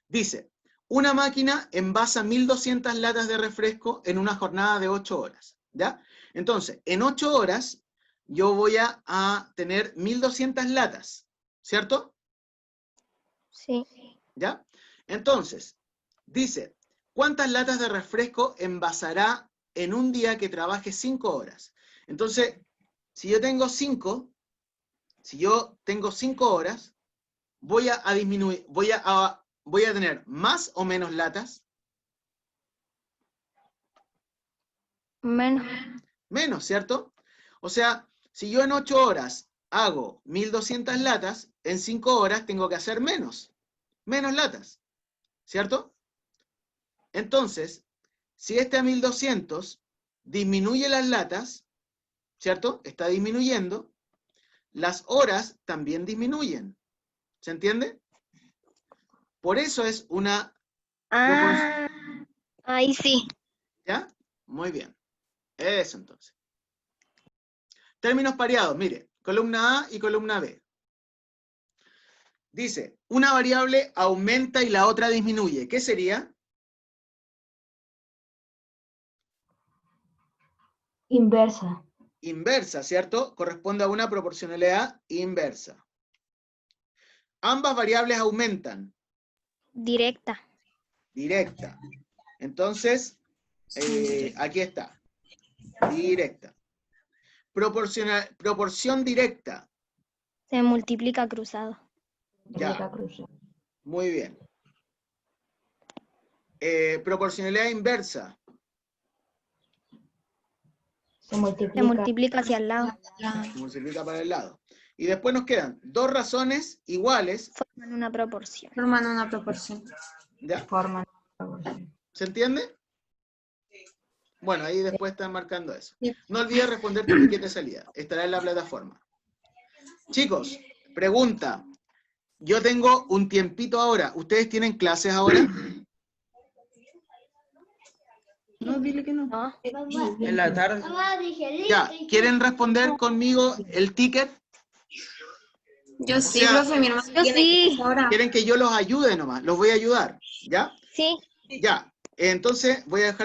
Dice, una máquina envasa 1200 latas de refresco en una jornada de 8 horas. ¿Ya? Entonces, en 8 horas yo voy a tener 1200 latas. ¿Cierto? Sí. ¿Ya? Entonces, dice, ¿cuántas latas de refresco envasará en un día que trabaje 5 horas? Entonces, si yo tengo 5 horas, voy a disminuir, voy a tener más o menos latas. Menos. Menos, ¿cierto? O sea, si yo en 8 horas hago 1200 latas, en 5 horas tengo que hacer menos latas, ¿cierto? Entonces, si este a 1200 disminuye las latas, ¿cierto? Está disminuyendo, las horas también disminuyen. ¿Se entiende? Por eso es una proporción. Ahí sí. ¿Ya? Muy bien. Eso entonces. Términos pareados, mire, columna A y columna B. Dice, una variable aumenta y la otra disminuye. ¿Qué sería? Inversa. Inversa, ¿cierto? Corresponde a una proporcionalidad inversa. Ambas variables aumentan. Directa. Directa. Entonces, aquí está. Directa. Proporción directa. Se multiplica cruzado. Ya. Muy bien. Proporcionalidad inversa. Se multiplica. Se multiplica hacia el lado. Se multiplica para el lado. Y después nos quedan dos razones iguales. Forman una proporción. Forman una proporción. ¿Ya? Forman una proporción. ¿Se entiende? Bueno, ahí después están marcando eso. Sí. No olvides responder tu ticket de salida. Estará en la plataforma. Chicos, pregunta. Yo tengo un tiempito ahora. ¿Ustedes tienen clases ahora? No, dile que no. ¿No? En la tarde. Ya, ¿quieren responder conmigo el ticket? Yo sí, sea, profe, mi hermano yo tiene sí. clase ahora. ¿Quieren que yo los ayude nomás? Los voy a ayudar. ¿Ya? Sí. Ya. Entonces voy a dejar